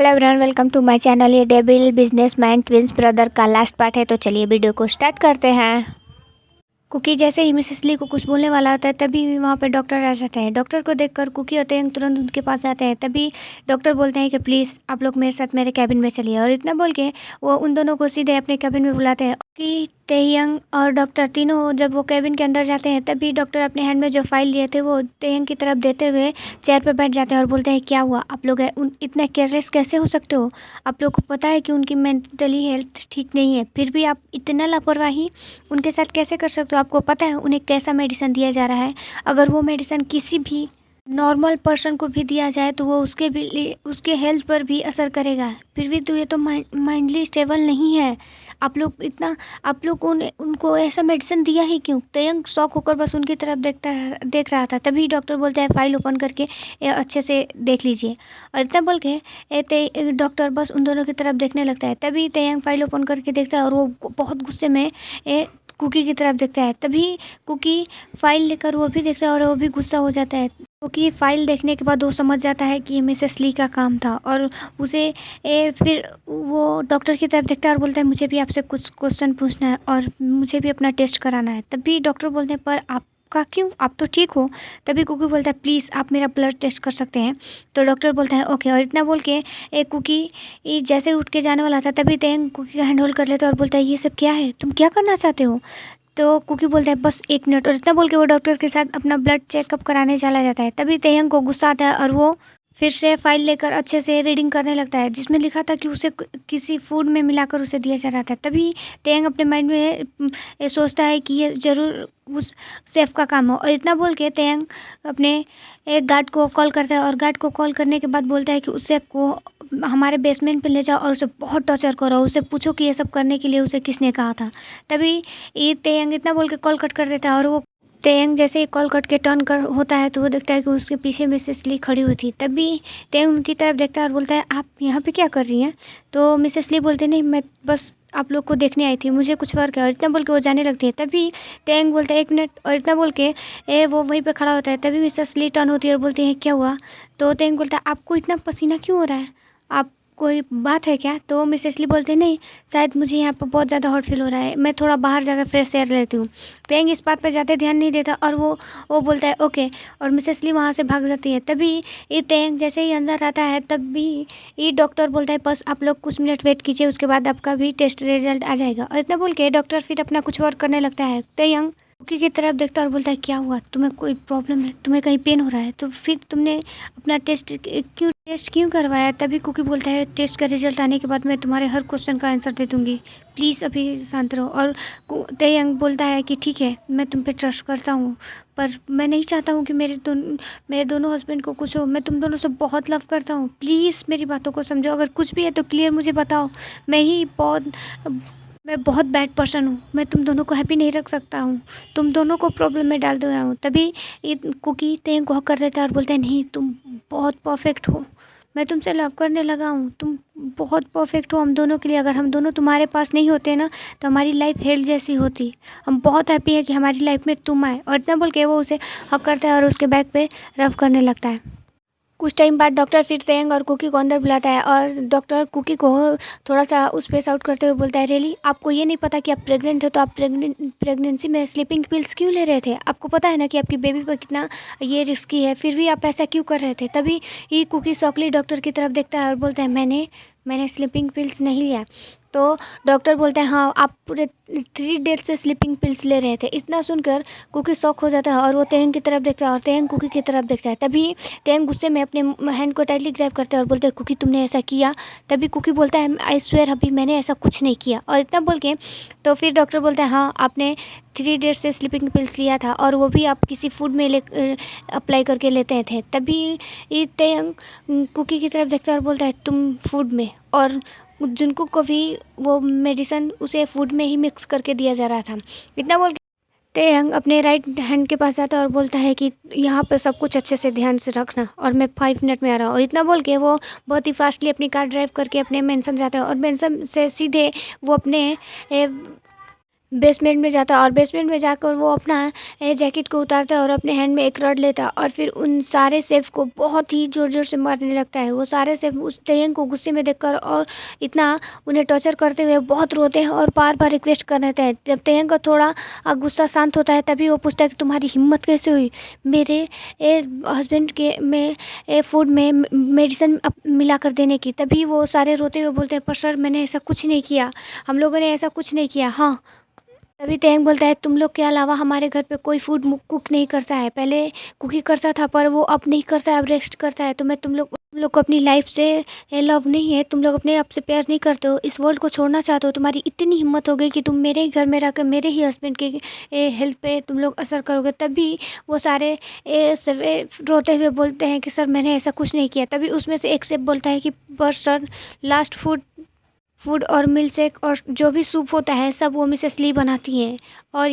Hello everyone, welcome to my channel. ये devil businessman twins brother का last part है, तो चलिए वीडियो को स्टार्ट करते हैं। कुकी जैसे ही मिसेस ली को कुछ बोलने वाला होता है तभी वहाँ पे डॉक्टर आ जाते हैं। डॉक्टर को देखकर कुकी और तेयंग तुरंत उनके पास जाते हैं। तभी डॉक्टर बोलते हैं कि प्लीज़ आप लोग मेरे साथ मेरे कैबिन में चलिए, और इतना बोल के वो उन दोनों को सीधे अपने कैबिन में बुलाते हैं। कि तेयंग और डॉक्टर तीनों जब वो कैबिन के अंदर जाते हैं तभी डॉक्टर अपने हैंड में जो फाइल लिए थे वो तेयंग की तरफ देते हुए चेयर पर बैठ जाते हैं और बोलते हैं क्या हुआ, आप लोग इतने केयरलेस कैसे हो सकते हो? आप लोग को पता है कि उनकी मेंटली हेल्थ ठीक नहीं है, फिर भी आप इतना लापरवाही उनके साथ कैसे कर सकते हो? आपको पता है उन्हें कैसा मेडिसिन दिया जा रहा है? अगर वो मेडिसिन किसी भी नॉर्मल पर्सन को भी दिया जाए तो वो उसके हेल्थ पर भी असर करेगा। फिर भी तो ये तो माइंडली स्टेबल नहीं है। आप लोग उनको ऐसा मेडिसिन दिया ही क्यों? तेयंग शॉक होकर बस उनकी तरफ देख रहा था। तभी डॉक्टर बोलता है फाइल ओपन करके अच्छे से देख लीजिए, और इतना बोल के डॉक्टर बस उन दोनों की तरफ देखने लगता है। तभी तेयंग फाइल ओपन करके देखता है और वो बहुत गुस्से में कुकी की तरफ देखता है। तभी कुकी फाइल लेकर वो भी देखता है और वो भी गुस्सा हो जाता है, क्योंकि फाइल देखने के बाद वो समझ जाता है कि ये मिसेस ली का काम था। और उसे फिर वो डॉक्टर की तरफ देखता है और बोलता है मुझे भी आपसे कुछ क्वेश्चन पूछना है और मुझे भी अपना टेस्ट कराना है। तभी डॉक्टर बोलते हैं पर आपका क्यों, आप तो ठीक हो? तभी कुकी बोलता है प्लीज़ आप मेरा ब्लड टेस्ट कर सकते हैं। तो डॉक्टर बोलता है ओके, और इतना बोल के कुकी जैसे उठ के जाने वाला था तभी तेयंग कुकी का हैंड होल्ड कर लेता है और बोलता है ये सब क्या है, तुम क्या करना चाहते हो? तो कुकी बोलता है बस 1 मिनट, और इतना बोल के वो डॉक्टर के साथ अपना ब्लड चेकअप कराने चला जाता है। तभी तेयंग को गुस्सा आता है और वो फिर से फाइल लेकर अच्छे से रीडिंग करने लगता है, जिसमें लिखा था कि उसे किसी फूड में मिलाकर उसे दिया जा रहा था। तभी तेयंग अपने माइंड में ये सोचता है कि ये ज़रूर उस शेफ़ का काम हो, और इतना बोल के तेयंग अपने एक गार्ड को कॉल करता है और गार्ड को कॉल करने के बाद बोलता है कि उस शेफ़ को हमारे बेसमेंट पे ले जाओ और उसे बहुत टॉर्चर करो, उससे पूछो कि ये सब करने के लिए उसे किसने कहा था। तभी ये तेयंग इतना बोल के कॉल कट कर देता है, और वो तेयंग जैसे ही कॉल कट के टर्न कर होता है तो वो देखता है कि उसके पीछे मिसेस ली खड़ी हुई थी। तभी तेयंग उनकी तरफ देखता है और बोलता है आप यहाँ पे क्या कर रही हैं? तो मिसेस ली बोलते नहीं, मैं बस आप लोग को देखने आई थी, मुझे कुछ वर्क है, और इतना बोल के वो जाने लगती है। तभी तेयंग बोलता है 1 मिनट, और इतना बोल के वो वहीं पे खड़ा होता है। तभी मिसेस ली टर्न होती है और बोलती है क्या हुआ? तो तेयंग बोलता है आपको इतना पसीना क्यों हो रहा है, आप कोई बात है क्या? तो मिसेस ली बोलते नहीं, शायद मुझे यहाँ पर बहुत ज़्यादा हॉट फील हो रहा है, मैं थोड़ा बाहर जाकर फ्रेश एयर लेती हूँ। तेयंग इस बात पर ज़्यादा ध्यान नहीं देता और वो बोलता है ओके, और मिसेस ली वहाँ से भाग जाती है। तभी ये तेयंग जैसे ही अंदर आता है तभी ये डॉक्टर बोलता है बस आप लोग कुछ मिनट वेट कीजिए, उसके बाद आपका भी टेस्ट रिजल्ट आ जाएगा। और इतना बोल के डॉक्टर फिर अपना कुछ वर्क करने लगता है। तेयंग कुकी की तरफ देखता है और बोलता है क्या हुआ, तुम्हें कोई प्रॉब्लम है, तुम्हें कहीं पेन हो रहा है? तो फिर तुमने अपना टेस्ट क्यों करवाया? तभी कुकी बोलता है टेस्ट का रिजल्ट आने के बाद मैं तुम्हारे हर क्वेश्चन का आंसर दे दूँगी, प्लीज़ अभी शांत रहो। और तेयंग बोलता है कि ठीक है, मैं तुम पे ट्रस्ट करता हूँ, पर मैं नहीं चाहता हूँ कि मेरे दोनों हस्बैंड को कुछ हो। मैं तुम दोनों से बहुत लव करता हूँ, प्लीज़ मेरी बातों को समझो, अगर कुछ भी है तो क्लियर मुझे बताओ। मैं बहुत बैड पर्सन हूँ, मैं तुम दोनों को हैप्पी नहीं रख सकता हूँ, तुम दोनों को प्रॉब्लम में डाल दिया हूँ। तभी ये कुकी तेयंग को हक कर लेता है और बोलता है नहीं, तुम बहुत परफेक्ट हो, मैं तुमसे लव करने लगा हूँ, तुम बहुत परफेक्ट हो हम दोनों के लिए। अगर हम दोनों तुम्हारे पास नहीं होते ना तो हमारी लाइफ हेल जैसी होती। हम बहुत हैप्पी है कि हमारी लाइफ में तुम आए। और इतना बोल के वो उसे हक करता है और उसके बैक पे रफ करने लगता है। कुछ टाइम बाद डॉक्टर फिर तेयंग और कुकी को अंदर बुलाता है, और डॉक्टर कुकी को थोड़ा सा उस पेस आउट करते हुए बोलता है रियली आपको ये नहीं पता कि आप प्रेग्नेंट हो, तो आप प्रेगनेंसी में स्लीपिंग पिल्स क्यों ले रहे थे? आपको पता है ना कि आपकी बेबी पर कितना ये रिस्की है, फिर भी आप ऐसा क्यों कर रहे थे? तभी ये कुकी शॉकली डॉक्टर की तरफ देखता है और बोलता है मैंने स्लीपिंग पिल्स नहीं लिया। तो डॉक्टर बोलते हैं हाँ, आप पूरे 3 डेज से स्लीपिंग पिल्स ले रहे थे। इतना सुनकर कुकी शॉक हो जाता है और वो तेयंग की तरफ देखता है और तेयंग कुकी की तरफ देखता है। तभी तेयंग गुस्से में अपने हैंड को टाइटली ग्रैब करता है और बोलते हैं कुकी तुमने ऐसा किया? तभी कुकी बोलता है आई स्वेयर अभी मैंने ऐसा कुछ नहीं किया। और इतना बोल के तो फिर डॉक्टर बोलता है हाँ, आपने 3 डेज से स्लीपिंग पिल्स लिया था, और वो भी आप किसी फूड में अप्लाई करके लेते थे। तभी ये तेयंग कुकी की तरफ देखता है और बोलता है तुम फूड में, और जुनको को भी वो मेडिसिन उसे फूड में ही मिक्स करके दिया जा रहा था। इतना बोल के तेयंग अपने राइट हैंड के पास जाता है और बोलता है कि यहाँ पर सब कुछ अच्छे से ध्यान से रखना, और मैं 5 मिनट में आ रहा हूँ। और इतना बोल के वो बहुत ही फास्टली अपनी कार ड्राइव करके अपने मेंशन जाता है, और मेंशन से सीधे वो अपने बेसमेंट में जाता है और बेसमेंट में जाकर वो अपना जैकेट को उतारता है और अपने हैंड में एक रॉड लेता है और फिर उन सारे सेफ को बहुत ही ज़ोर ज़ोर से मारने लगता है। वो सारे सेफ उस तेयंग को गुस्से में देखकर और इतना उन्हें टॉर्चर करते हुए बहुत रोते हैं और बार बार रिक्वेस्ट कर रहे हैं। जब तेयंग का थोड़ा गुस्सा शांत होता है तभी वो पूछता है कि तुम्हारी हिम्मत कैसे हुई मेरे हस्बैंड के में फूड में मेडिसिन मिला कर देने की। तभी वो सारे रोते हुए बोलते हैं पर सर मैंने ऐसा कुछ नहीं किया, हम लोगों ने ऐसा कुछ नहीं किया। हाँ, तभी तेंग बोलता है तुम लोग के अलावा हमारे घर पे कोई फूड कुक नहीं करता है। पहले कुकिंग करता था पर वो अब नहीं करता है, अब रेस्ट करता है। तो मैं तुम लोग को अपनी लाइफ से लव नहीं है, तुम लोग अपने आप से प्यार नहीं करते हो, इस वर्ल्ड को छोड़ना चाहते हो। तुम्हारी इतनी हिम्मत हो गई कि तुम मेरे ही घर में रहकर मेरे ही हस्बैंड के हेल्थ पे तुम लोग असर करोगे। तभी वो सारे रोते हुए बोलते हैं कि सर मैंने ऐसा कुछ नहीं किया। तभी उसमें से एक सेफ बोलता है कि पर सर लास्ट फूड फूड और मिल्क शेक और जो भी सूप होता है सब वो मिसेस ली बनाती हैं। और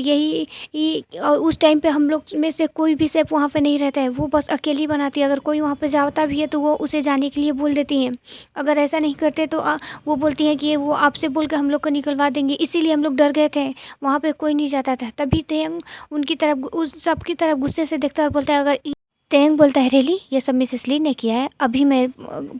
और उस टाइम पे हम लोग में से कोई भी शेफ वहाँ पे नहीं रहता है, वो बस अकेली बनाती है। अगर कोई वहाँ पे जाता भी है तो वो उसे जाने के लिए बोल देती हैं। अगर ऐसा नहीं करते तो वो बोलती हैं कि वो आपसे बोल के हम लोग को निकलवा देंगे, इसीलिए हम लोग डर गए थे, वहाँ पे कोई नहीं जाता था। तभी तेयंग उनकी तरफ उस सब की तरफ गुस्से से देखता है और बोलता है अगर तेंग बोलता है रेली ये सब मिसेस ली ने किया है, अभी मैं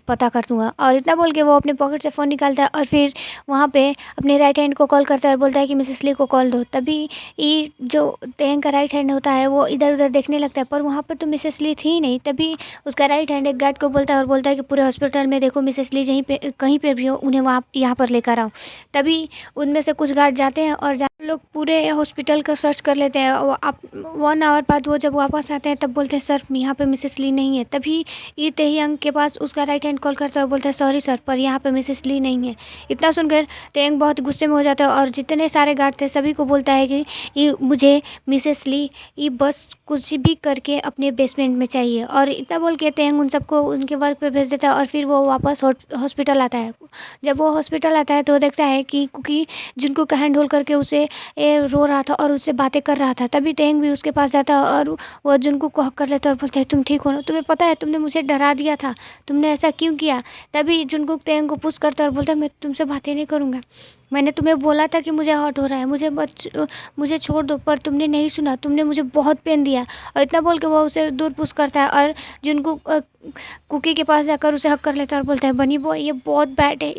पता कर दूंगा। और इतना बोल के वो अपने पॉकेट से फ़ोन निकालता है और फिर वहाँ पे अपने राइट हैंड को कॉल करता है और बोलता है कि मिसेस ली को कॉल दो। तभी ये जो तेंग का राइट हैंड होता है वो इधर उधर देखने लगता है पर वहाँ पर तो मिसेस ली थी ही नहीं। तभी उसका राइट हैंड एक गार्ड को बोलता है और बोलता है कि पूरे हॉस्पिटल में देखो मिसेस ली कहीं पर भी हो उन्हें वहाँ यहाँ पर लेकर आओ। तभी उनमें से कुछ गार्ड जाते हैं और लोग पूरे हॉस्पिटल का सर्च कर लेते हैं। आप 1 आवर बाद वो जब वापस आते हैं तब बोलते हैं सर यहाँ पे मिसेस ली नहीं है। तभी ये तेयंग के पास उसका राइट हैंड कॉल करता है और बोलता है सॉरी सर पर यहाँ पे मिसेस ली नहीं है। इतना सुनकर तेयंग बहुत गुस्से में हो जाता है और जितने सारे गार्ड थे सभी को बोलता है कि ये मुझे मिसेस ली ये बस कुछ भी करके अपने बेसमेंट में चाहिए। और इतना बोल के तेयंग उन सबको उनके वर्क पे भेज देता है और फिर वो वापस हॉस्पिटल आता है। जब वो हॉस्पिटल आता है तो देखता है कि कुकी जिनको का हैंड होल्ड करके उसे रो रहा था और उससे बातें कर रहा था। तभी तेंग भी उसके पास जाता और वो जुनको को हक कर लेता और बोलता है तुम ठीक हो ना, तुम्हें पता है तुमने मुझे डरा दिया था, तुमने ऐसा क्यों किया। तभी जुनको तेंग को पुश करता और बोलता है मैं तुमसे बातें नहीं करूँगा, मैंने तुम्हें बोला था कि मुझे हर्ट हो रहा है, मुझे छोड़ दो पर तुमने नहीं सुना, तुमने मुझे बहुत पेन दिया। और इतना बोल के वो उसे दूर पुश करता है और जिनको कुकी के पास जाकर उसे हक कर लेता है और बोलता है बनी बॉय ये बहुत बैड है,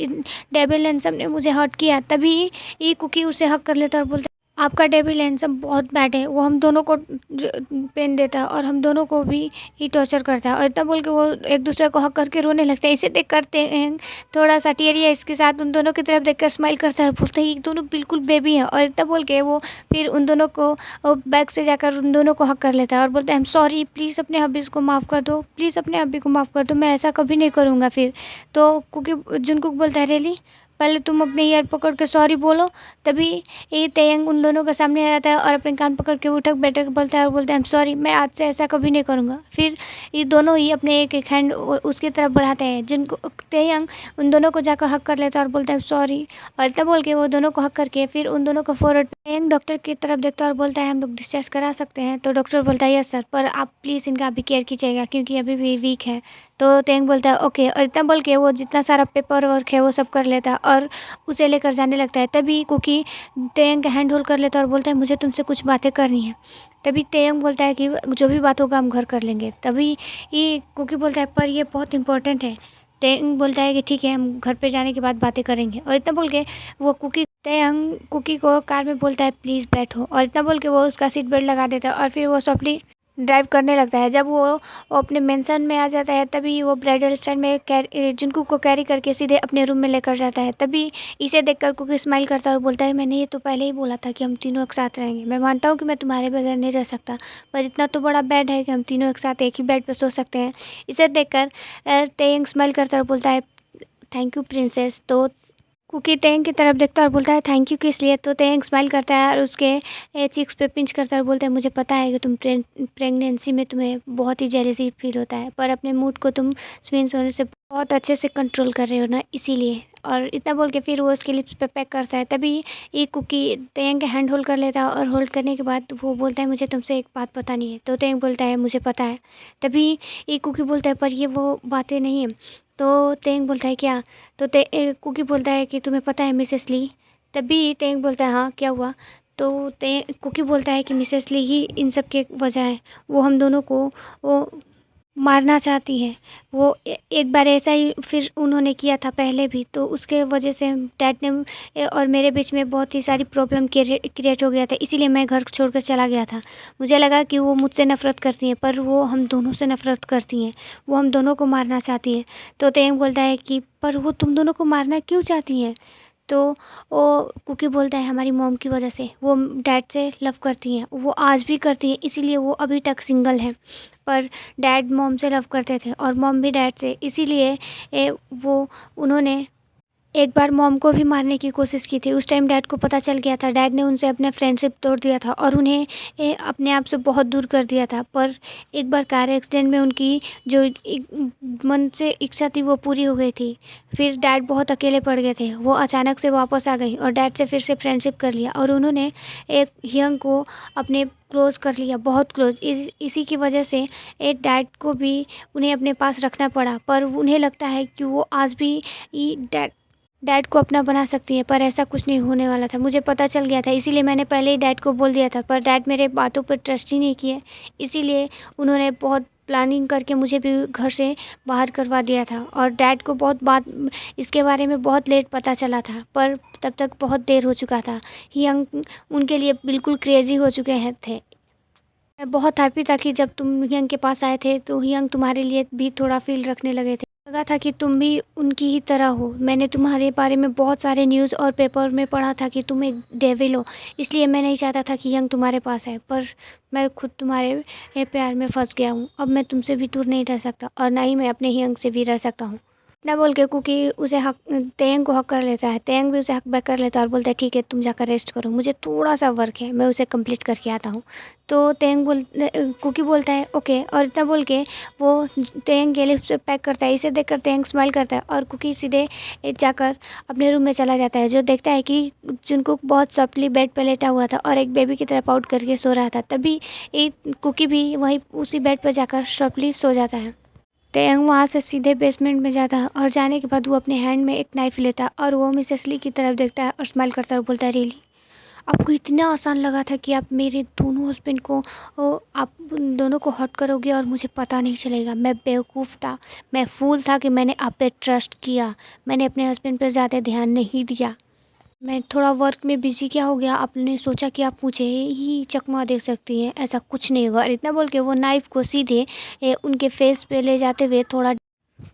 डेविल हैंडसम ने मुझे हर्ट किया। तभी ये कुकी उसे हक कर लेता है और बोलता है आपका डेविल हैंडसम बहुत बैड है, वो हम दोनों को पेन देता है और हम दोनों को भी ही टॉर्चर करता है। और इतना बोल के वो एक दूसरे को हक करके रोने लगता है। इसे देख करते हैं थोड़ा सा टीरिया इसके साथ उन दोनों की तरफ देखकर स्माइल करता है और बोलता है ये दोनों बिल्कुल बेबी हैं। और इतना बोल के वो फिर उन दोनों को बैग से जाकर उन दोनों को हक कर लेता है और बोलता है आई एम सॉरी, प्लीज़ अपने हब्बीज़ को माफ़ कर दो, प्लीज़ अपने हब्बी को माफ़ कर दो, मैं ऐसा कभी नहीं करूँगा फिर। तो क्योंकि जुनकुक बोलता है रेली पहले तुम अपने ईयर पकड़ के सॉरी बोलो। तभी ये तेयंग उन दोनों के सामने आ जाता है और अपने कान पकड़ के उठक बैठक बोलता है और बोलता है आई एम सॉरी, मैं आज से ऐसा कभी नहीं करूँगा। फिर ये दोनों ही अपने एक एक हैंड उसकी तरफ बढ़ाते हैं। जिनको तेयंग उन दोनों को जाकर हक कर लेता है और बोलता है सॉरी। और इतना बोल के वो दोनों को हक करके फिर उन दोनों को फॉरवर्ड तेयंग डॉक्टर की तरफ देखता है और बोलता है हम लोग डिस्चार्ज करा सकते हैं। तो डॉक्टर बोलता है यस सर, पर आप प्लीज़ इनका अभी केयर कीजिएगा क्योंकि अभी भी वीक है। तो तेंग बोलता है ओके। और इतना बोल के वो जितना सारा पेपर वर्क है वो सब कर लेता है और उसे लेकर जाने लगता है। तभी कुकी तेंग का हैंड होल्ड कर लेता है और बोलता है मुझे तुमसे कुछ बातें करनी है। तभी तेंग बोलता है कि जो भी बात होगा हम घर कर लेंगे। तभी ये कुकी बोलता है पर ये बहुत इंपॉर्टेंट है। तेंग बोलता है कि ठीक है हम घर पे जाने के बाद बातें करेंगे। और इतना बोल के वो तेंग कुकी को कार में बोलता है प्लीज़ बैठो। और इतना बोल के वो उसका सीट बेल्ट लगा देता है और फिर वो सॉफ्टली ड्राइव करने लगता है। जब वो अपने मेंशन में आ जाता है तभी वो ब्राइडल स्टाइल में जुनकुक को कैरी करके सीधे अपने रूम में लेकर जाता है। तभी इसे देखकर कुकी स्माइल करता है और बोलता है मैंने ये तो पहले ही बोला था कि हम तीनों एक साथ रहेंगे, मैं मानता हूँ कि मैं तुम्हारे बगैर नहीं रह सकता पर इतना तो बड़ा बेड है कि हम तीनों एक साथ एक ही बेड पर सो सकते हैं। इसे देखकर तेयंग स्माइल करता है और बोलता है थैंक यू प्रिंसेस। तो कुकी तेंग की तरफ देखता है और बोलता है थैंक यू किस लिए। तो तेंग स्माइल करता है और उसके चिक्स पे पिंच करता है और बोलता है मुझे पता है कि तुम प्रेगनेंसी में तुम्हें बहुत ही जेलसी फील होता है पर अपने मूड को तुम स्विंग्स होने से बहुत अच्छे से कंट्रोल कर रहे हो ना, इसीलिए। और इतना बोल के फिर वो उसके लिप्स पे पैक करता है। तभी ये कुकी तेंग का हैंड होल्ड कर लेता है और होल्ड करने के बाद वो बोलता है मुझे तुमसे एक बात पता नहीं है। तो तेंग बोलता है मुझे पता है। तभी ये कुकी बोलता है पर ये वो बातें नहीं है। तो तेंग बोलता है क्या। तो कुकी बोलता है कि तुम्हें पता है मिसेस ली। तभी तेंग बोलता है हाँ क्या हुआ। तो ते कुकी बोलता है कि मिसेस ली ही इन सब के वजह है, वो हम दोनों को वो मारना चाहती हैं। वो एक बार ऐसा ही फिर उन्होंने किया था पहले भी, तो उसके वजह से डैड ने और मेरे बीच में बहुत ही सारी प्रॉब्लम क्रिएट हो गया था, इसीलिए मैं घर छोड़कर चला गया था। मुझे लगा कि वो मुझसे नफ़रत करती हैं, पर वो हम दोनों से नफ़रत करती हैं, वो हम दोनों को मारना चाहती हैं। तो तेंग बोलता है कि पर वो तुम दोनों को मारना क्यों चाहती हैं? तो वो कुकी बोलता है हमारी मॉम की वजह से, वो डैड से लव करती हैं, वो आज भी करती हैं, इसीलिए वो अभी तक सिंगल हैं। पर डैड मॉम से लव करते थे और मॉम भी डैड से, इसीलिए वो उन्होंने एक बार मॉम को भी मारने की कोशिश की थी। उस टाइम डैड को पता चल गया था, डैड ने उनसे अपना फ्रेंडशिप तोड़ दिया था और उन्हें अपने आप से बहुत दूर कर दिया था। पर एक बार कार एक्सीडेंट में उनकी जो मन से इच्छा थी वो पूरी हो गई थी। फिर डैड बहुत अकेले पड़ गए थे, वो अचानक से वापस आ गई और डैड से फिर से फ्रेंडशिप कर लिया और उन्होंने एक यंग को अपने क्लोज़ कर लिया, बहुत क्लोज। इसी की वजह से एक डैड को भी उन्हें अपने पास रखना पड़ा। पर उन्हें लगता है कि वो आज भी डैड को अपना बना सकती है, पर ऐसा कुछ नहीं होने वाला था। मुझे पता चल गया था, इसीलिए मैंने पहले ही डैड को बोल दिया था, पर डैड मेरे बातों पर ट्रस्ट ही नहीं किए, इसीलिए उन्होंने बहुत प्लानिंग करके मुझे भी घर से बाहर करवा दिया था। और डैड को बहुत बात इसके बारे में बहुत लेट पता चला था, पर तब तक बहुत देर हो चुका था। यंग उनके लिए बिल्कुल क्रेज़ी हो चुके हैं थे। मैं बहुत हैप्पी था कि जब तुम यंग के पास आए थे तो यंग तुम्हारे लिए भी थोड़ा फील रखने लगे थे। लगा था कि तुम भी उनकी ही तरह हो। मैंने तुम्हारे बारे में बहुत सारे न्यूज़ और पेपर में पढ़ा था कि तुम एक डेविल हो, इसलिए मैं नहीं चाहता था कि यंग तुम्हारे पास आए। पर मैं खुद तुम्हारे प्यार में फंस गया हूँ। अब मैं तुमसे भी दूर नहीं रह सकता और ना ही मैं अपने यंग से भी रह सकता हूँ। इतना बोल के कुकी उसे हक तेंग को हक कर लेता है। तेंग भी उसे हक बैक कर लेता है और बोलता है ठीक है तुम जाकर रेस्ट करो, मुझे थोड़ा सा वर्क है, मैं उसे कंप्लीट करके आता हूँ। तो कुकी बोलता है ओके, और इतना बोल के वो तेंग के लिप्स पैक करता है। इसे देखकर तेंग स्माइल करता है और कुकी सीधे जाकर अपने रूम में चला जाता है, जो देखता है कि जुनकुक बहुत सॉफ्टली बेड पर लेटा हुआ था और एक बेबी की तरह पाउट करके सो रहा था। तभी कुकी भी वहीं उसी बेड पर जाकर सॉफ्टली सो जाता है। तेयंग वहाँ से सीधे बेसमेंट में जाता है और जाने के बाद वो अपने हैंड में एक नाइफ़ लेता है और वो मिसेस ली की तरफ देखता है और स्माइल करता है और बोलता है रियली आपको इतना आसान लगा था कि आप मेरे दोनों हस्बैंड को आप उन दोनों को हर्ट करोगे और मुझे पता नहीं चलेगा। मैं बेवकूफ़ था, मैं फूल था कि मैंने आप पे ट्रस्ट किया, मैंने अपने हस्बैंड पर ज़्यादा ध्यान नहीं दिया। मैं थोड़ा वर्क में बिज़ी क्या हो गया, आपने सोचा कि आप मुझे ही चकमा दे सकती हैं, ऐसा कुछ नहीं होगा। और इतना बोल के वो नाइफ़ को सीधे उनके फेस पे ले जाते हुए थोड़ा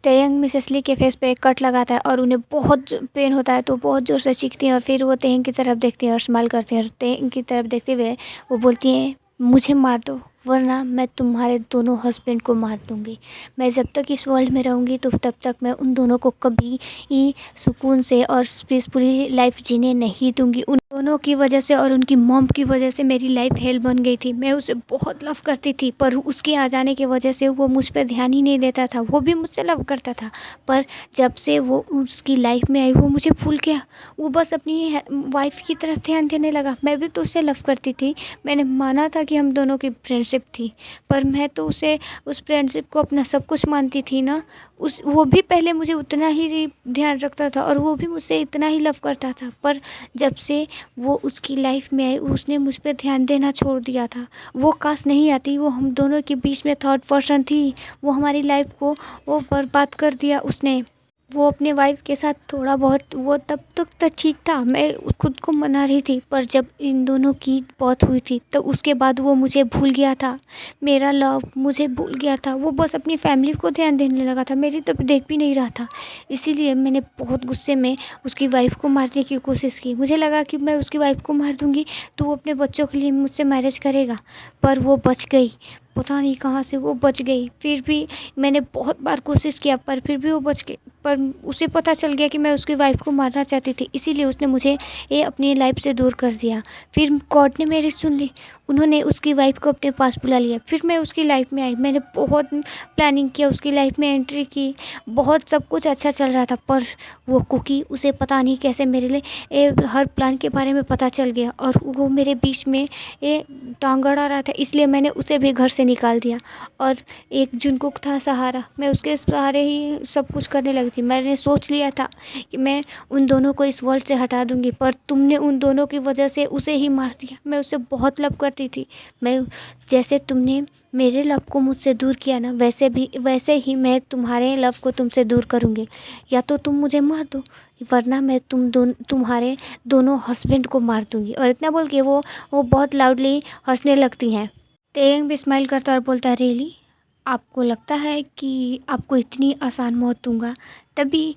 तेयंग मिसेस ली के फेस पे एक कट लगाता है और उन्हें बहुत पेन होता है, तो बहुत ज़ोर से चीखती हैं और फिर वो तेयंग की तरफ देखती हैं और स्माइल करती हैं और तेयंग की तरफ देखते हुए वो बोलती हैं मुझे मार दो वरना मैं तुम्हारे दोनों हस्बैंड को मार दूँगी। मैं जब तक इस वर्ल्ड में रहूँगी तो तब तक मैं उन दोनों को कभी ही सुकून से और पीसफुली लाइफ जीने नहीं दूँगी। उन दोनों की वजह से और उनकी मॉम की वजह से मेरी लाइफ हेल बन गई थी। मैं उसे बहुत लव करती थी, पर उसके आ जाने की वजह से वो मुझ पर ध्यान ही नहीं देता था। वो भी मुझसे लव करता था, पर जब से वो उसकी लाइफ में आई वो मुझे भूल गया। वो बस अपनी वाइफ की तरफ ध्यान देने लगा। मैं भी तो उसे लव करती थी, मैंने माना था कि हम दोनों की फ्रेंडशिप थी, पर मैं तो उसे उस फ्रेंडशिप को अपना सब कुछ मानती थी ना। वो भी पहले मुझे उतना ही ध्यान रखता था और वो भी मुझसे इतना ही लव करता था, पर जब से वो उसकी लाइफ में आई उसने मुझ पर ध्यान देना छोड़ दिया था। वो काश नहीं आती, वो हम दोनों के बीच में थर्ड पर्सन थी। वो हमारी लाइफ को वो बर्बाद कर दिया उसने। वो अपने वाइफ के साथ थोड़ा बहुत वो तब तक तो ठीक था, मैं खुद को मना रही थी, पर जब इन दोनों की बात हुई थी तो उसके बाद वो मुझे भूल गया था। मेरा लव मुझे भूल गया था। वो बस अपनी फैमिली को ध्यान देने लगा था, मेरी तरफ देख भी नहीं रहा था। इसीलिए मैंने बहुत गुस्से में उसकी वाइफ को मारने की कोशिश की। मुझे लगा कि मैं उसकी वाइफ को मार दूँगी तो वो अपने बच्चों के लिए मुझसे मैरिज करेगा, पर वो बच गई। पता नहीं कहाँ से वो बच गई। फिर भी मैंने बहुत बार कोशिश किया, पर फिर भी वो बच गई। पर उसे पता चल गया कि मैं उसकी वाइफ को मारना चाहती थी, इसीलिए उसने मुझे अपनी लाइफ से दूर कर दिया। फिर कोर्ट ने मेरी सुन ली, उन्होंने उसकी वाइफ को अपने पास बुला लिया। फिर मैं उसकी लाइफ में आई, मैंने बहुत प्लानिंग किया, उसकी लाइफ में एंट्री की, बहुत सब कुछ अच्छा चल रहा था। पर वो कुकी, उसे पता नहीं कैसे मेरे लिए हर प्लान के बारे में पता चल गया और वो मेरे बीच में टांग अड़ा रहा था, इसलिए मैंने उसे भी घर से निकाल दिया। और एक जुनकुक था सहारा, मैं उसके सहारे ही सब कुछ करने लगी थी। मैंने सोच लिया था कि मैं उन दोनों को इस वर्ल्ड से हटा दूंगी, पर तुमने उन दोनों की वजह से उसे ही मार दिया। मैं उसे बहुत लव करती थी। मैं, जैसे तुमने मेरे लव को मुझसे दूर किया ना, वैसे ही मैं तुम्हारे लव को तुमसे दूर करूँगी। या तो तुम मुझे मार दो, वरना मैं तुम्हारे दोनों हस्बैंड को मार दूंगी। और इतना बोल के वो बहुत लाउडली हंसने लगती हैं। तेंग भी स्माइल करता और बोलता है, रियली, आपको लगता है कि आपको इतनी आसान मौत दूंगा? तभी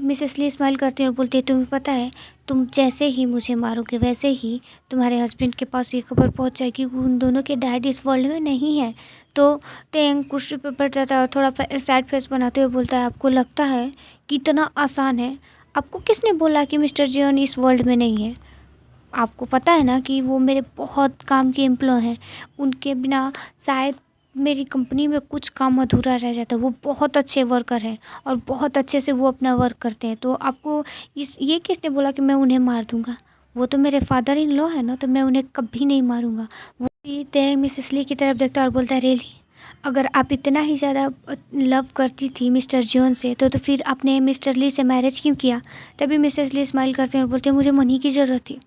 मिसेस ली स्माइल करती है और बोलती है, तुम्हें पता है, तुम जैसे ही मुझे मारोगे वैसे ही तुम्हारे हस्बैंड के पास ये खबर पहुंच जाएगी कि उन दोनों के डैड इस वर्ल्ड में नहीं है। तो तेंग कुर्सी पर बैठ जाता है और थोड़ा सैड फेस बनाते हुए बोलता है, आपको लगता है कि इतना आसान है? आपको किसने बोला कि मिस्टर जियोन इस वर्ल्ड में नहीं है? आपको पता है ना कि वो मेरे बहुत काम के एम्प्लॉय हैं, उनके बिना शायद मेरी कंपनी में कुछ काम अधूरा रह जाता है। वो बहुत अच्छे वर्कर हैं और बहुत अच्छे से वो अपना वर्क करते हैं। तो आपको ये किसने बोला कि मैं उन्हें मार दूंगा? वो तो मेरे फादर इन लॉ है ना, तो मैं उन्हें कभी नहीं मारूंगा। वो भी तय मिसेस ली की तरफ देखता है और बोलता है, रियली, अगर आप इतना ही ज़्यादा लव करती थी मिस्टर जॉन से, तो फिर आपने मिस्टर ली से मैरिज क्यों किया? तभी मिसेस ली स्माइल करते हैं और बोलते हैं, मुझे मनी की ज़रूरत थी।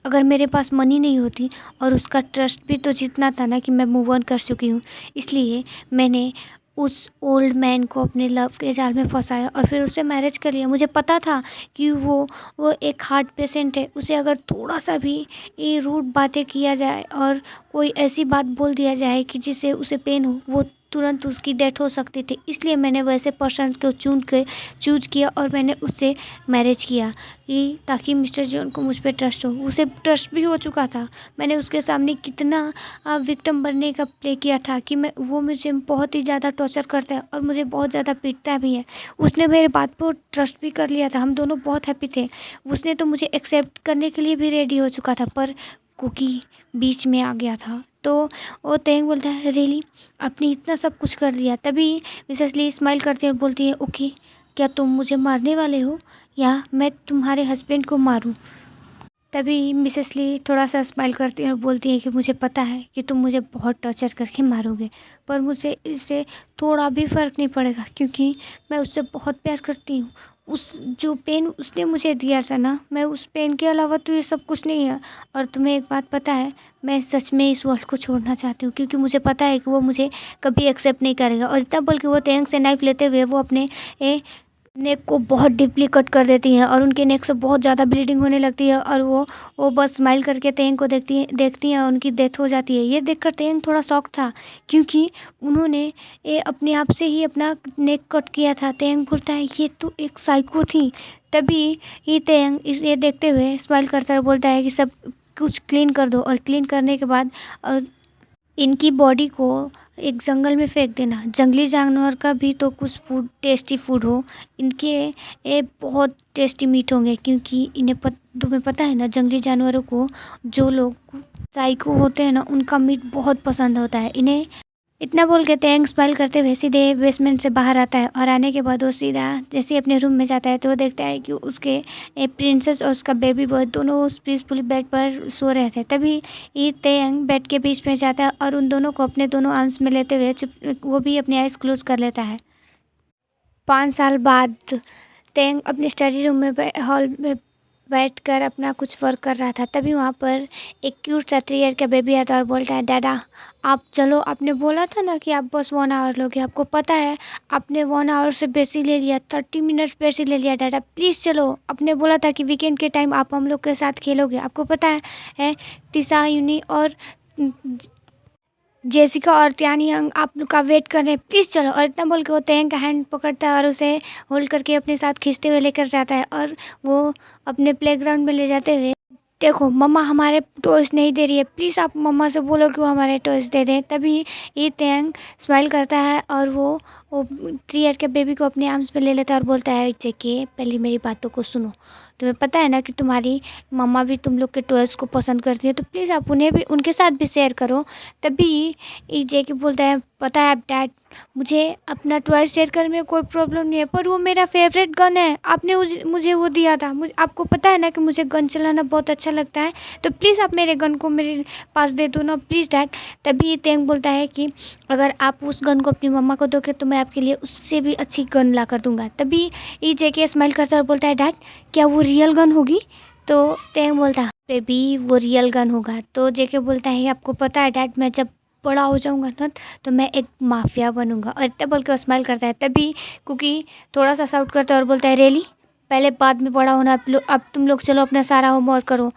अगर मेरे पास मनी नहीं होती और उसका ट्रस्ट भी तो जितना था ना कि मैं मूव ऑन कर चुकी हूँ, इसलिए मैंने उस ओल्ड मैन को अपने लव के जाल में फंसाया और फिर उससे मैरिज कर लिया। मुझे पता था कि वो एक हार्ट पेशेंट है, उसे अगर थोड़ा सा भी ये रूड बातें किया जाए और कोई ऐसी बात बोल दिया जाए कि जिससे उसे पेन हो, वो तुरंत उसकी डेथ हो सकती थी। इसलिए मैंने वैसे पर्सन को चूज किया और मैंने उससे मैरिज किया कि ताकि मिस्टर जॉन को मुझ पर ट्रस्ट हो। उसे ट्रस्ट भी हो चुका था। मैंने उसके सामने कितना विक्टिम बनने का प्ले किया था कि वो मुझे बहुत ही ज़्यादा टॉर्चर करता है और मुझे बहुत ज़्यादा पीटता भी है। उसने मेरे बात पर ट्रस्ट भी कर लिया था, हम दोनों बहुत हैप्पी थे। उसने तो मुझे एक्सेप्ट करने के लिए भी रेडी हो चुका था, पर कुकी बीच में आ गया था। तो वो तेंग बोलता है, रियली, आपने इतना सब कुछ कर दिया? तभी मिसेस ली स्माइल करती है और बोलती है, ओके, क्या तुम मुझे मारने वाले हो या मैं तुम्हारे हस्बैंड को मारूं? तभी मिसेस ली थोड़ा सा स्माइल करती है और बोलती है कि मुझे पता है कि तुम मुझे बहुत टॉर्चर करके मारोगे, पर मुझे इससे थोड़ा भी फ़र्क नहीं पड़ेगा क्योंकि मैं उससे बहुत प्यार करती हूँ। उस जो पेन उसने मुझे दिया था ना, मैं उस पेन के अलावा तो ये सब कुछ नहीं है। और तुम्हें एक बात पता है, मैं सच में इस वर्ल्ड को छोड़ना चाहती हूँ क्योंकि मुझे पता है कि वो मुझे कभी एक्सेप्ट नहीं करेगा। और इतना बोल के वो तेंग से नाइफ लेते हुए वो अपने नेक को बहुत डीपली कट कर देती हैं और उनके नेक से बहुत ज़्यादा ब्लीडिंग होने लगती है और वो बस स्माइल करके तेंग को देखती हैं और उनकी डेथ हो जाती है। ये देखकर तेंग थोड़ा शॉक था क्योंकि उन्होंने ये अपने आप से ही अपना नेक कट किया था। तेंग बोलता है, ये तो एक साइको थी। तभी ये तेंग ये देखते हुए स्माइल करता है, बोलता है कि सब कुछ क्लीन कर दो और क्लीन करने के बाद इनकी बॉडी को एक जंगल में फेंक देना। जंगली जानवर का भी तो कुछ फूड, टेस्टी फूड हो। इनके ये बहुत टेस्टी मीट होंगे क्योंकि तुम्हें पता है ना, जंगली जानवरों को जो लोग साइको होते हैं ना, उनका मीट बहुत पसंद होता है इन्हें। इतना बोल के तेंग स्माइल करते हुए सीधे बेसमेंट से बाहर आता है और आने के बाद वो सीधा जैसे ही अपने रूम में जाता है तो वो देखता है कि उसके प्रिंसेस और उसका बेबी बॉय दोनों उस पीसफुली बेड पर सो रहे थे। तभी ये तेंग बेड के बीच में जाता है और उन दोनों को अपने दोनों आर्म्स में लेते हुए वो भी अपनी आइज़ क्लोज कर लेता है। 5 साल बाद तेंग अपने स्टडी रूम में हॉल में बैठकर अपना कुछ वर्क कर रहा था। तभी वहाँ पर एक क्यूट सा 3 ईयर का बेबी आता है और बोलता है, डाडा, आप चलो, आपने बोला था ना कि आप बस 1 आवर लोगे। आपको पता है आपने 1 आवर से बेसी ले लिया, 30 मिनट बेसी ले लिया। डाडा प्लीज़ चलो, आपने बोला था कि वीकेंड के टाइम आप हम लोग के साथ खेलोगे। आपको पता है तिसा, यूनी और जेसिका और त्यानियंग आप लोग का वेट कर रहे हैं, प्लीज़ चलो। और इतना बोल के वो तेंग का हैंड पकड़ता है और उसे होल्ड करके अपने साथ खींचते हुए लेकर जाता है और वो अपने प्लेग्राउंड में ले जाते हुए, देखो मम्मा हमारे टॉयज़ नहीं दे रही है, प्लीज़ आप मम्मा से बोलो कि वो हमारे टॉयज़ दे दें। तभी ये तेंग स्माइल करता है और वो वो 3 ईयर के बेबी को अपने आर्म्स में ले लेता है और बोलता है जेके पहले मेरी बातों को सुनो, तुम्हें पता है ना कि तुम्हारी मम्मा भी तुम लोग के टॉयज़ को पसंद करती है, तो प्लीज़ आप उन्हें भी उनके साथ भी शेयर करो। तभी ये जेके बोलता है पता है डैड, मुझे अपना टॉय शेयर करने में कोई प्रॉब्लम नहीं है, पर वो मेरा फेवरेट गन है, आपने मुझे वो दिया था, मुझे आपको पता है ना कि मुझे गन चलाना बहुत अच्छा लगता है, तो प्लीज़ आप मेरे गन को मेरे पास दे दो ना प्लीज़ डैड। तभी तेंग बोलता है कि अगर आप उस गन को अपनी मम्मा को दोगे तो मैं आपके लिए उससे भी अच्छी गन ला कर दूंगा। तभी ये जेके स्माइल करता है और बोलता है डैड क्या वो रियल गन होगी? तो तेंग बोलता है बेबी वो रियल गन होगा। तो जेके बोलता है आपको पता है डैड, मैं जब बड़ा हो जाऊंगा ना तो मैं एक माफिया बनूंगा, और इतना बोल के वो स्माइल करता है। तभी कुकी थोड़ा सा साउट करता है और बोलता है रियली, पहले बाद में बड़ा होना, अब तुम लोग चलो अपना सारा होमवर्क करो।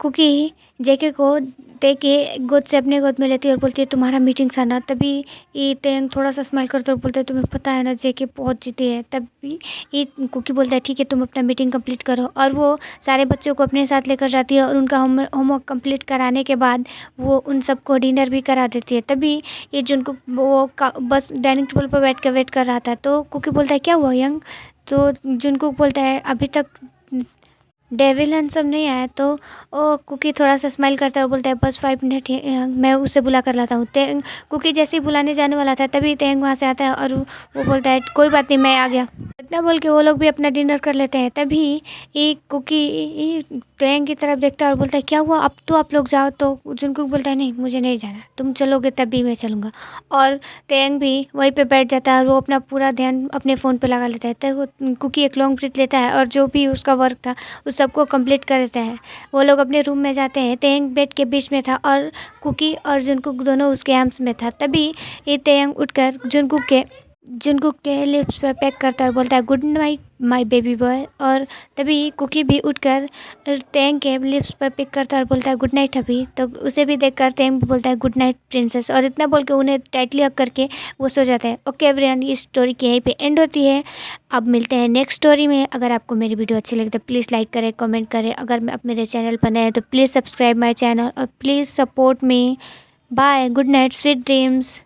कुकी जेके को देख के गोद से अपने गोद में लेती है और बोलती है तुम्हारा मीटिंग था ना। तभी ये तेंग थोड़ा सा स्माइल करता है और बोलता है तुम्हें पता है ना जेके बहुत जीती है। तभी ये कुकी बोलता है ठीक है तुम अपना मीटिंग कंप्लीट करो, और वो सारे बच्चों को अपने साथ लेकर जाती है और उनका होमवर्क कंप्लीट कराने के बाद वो उन सबको डिनर भी करा देती है। तभी ये जिनको वो बस डाइनिंग टेबल पर बैठ कर वेट कर रहा था, तो कुकी बोलता है क्या हुआ यंग? तो जुनको बोलता है अभी तक डेविल एंड सब नहीं आया। तो वो कुकी थोड़ा सा स्माइल करता है और बोलता है बस 5 मिनट मैं उसे बुला कर लाता हूँ। तेंग कुकी जैसे ही बुलाने जाने वाला था तभी तेंग वहाँ से आता है और वो बोलता है कोई बात नहीं मैं आ गया। इतना बोल के वो लोग भी अपना डिनर कर लेते हैं। तभी एक कुकी तेंग की तरफ देखता है और बोलता है क्या हुआ, अब तो आप लोग जाओ। तो जुनकुक बोलता है नहीं मुझे नहीं जाना, तुम चलोगे तभी मैं चलूँगा। और तेंग भी वहीं पे बैठ जाता है और वो अपना पूरा ध्यान अपने फ़ोन पे लगा लेता है। तो कुकी एक लॉन्ग ब्रीथ लेता है और जो भी उसका वर्क था उस सबको कंप्लीट कर देता है। वो लोग अपने रूम में जाते हैं। तेंग बेड के बीच में था और कुकी और जुनकुक दोनों उसके आर्म्स में था। तभी ये तेंग उठकर जुनकुक के लिप्स पे पैक करता है और बोलता है good night my baby boy. और तभी कुकी भी उठकर तेंग के लिप्स पर पिक करता है और बोलता है गुड नाइट अभी। तो उसे भी देखकर तेंग भी बोलता है गुड नाइट प्रिंसेस, और इतना बोल के उन्हें टाइटली हग करके वो सो जाता है। ओके एवरीवन, ये स्टोरी की यहीं पे एंड होती है। अब मिलते हैं नेक्स्ट स्टोरी में। अगर आपको मेरी वीडियो अच्छी लगे तो प्लीज़ लाइक करें, कमेंट करें। अगर आप मेरे चैनल पर नए हैं तो प्लीज़ सब्सक्राइब माई चैनल और please support me. Bye, good night, sweet dreams.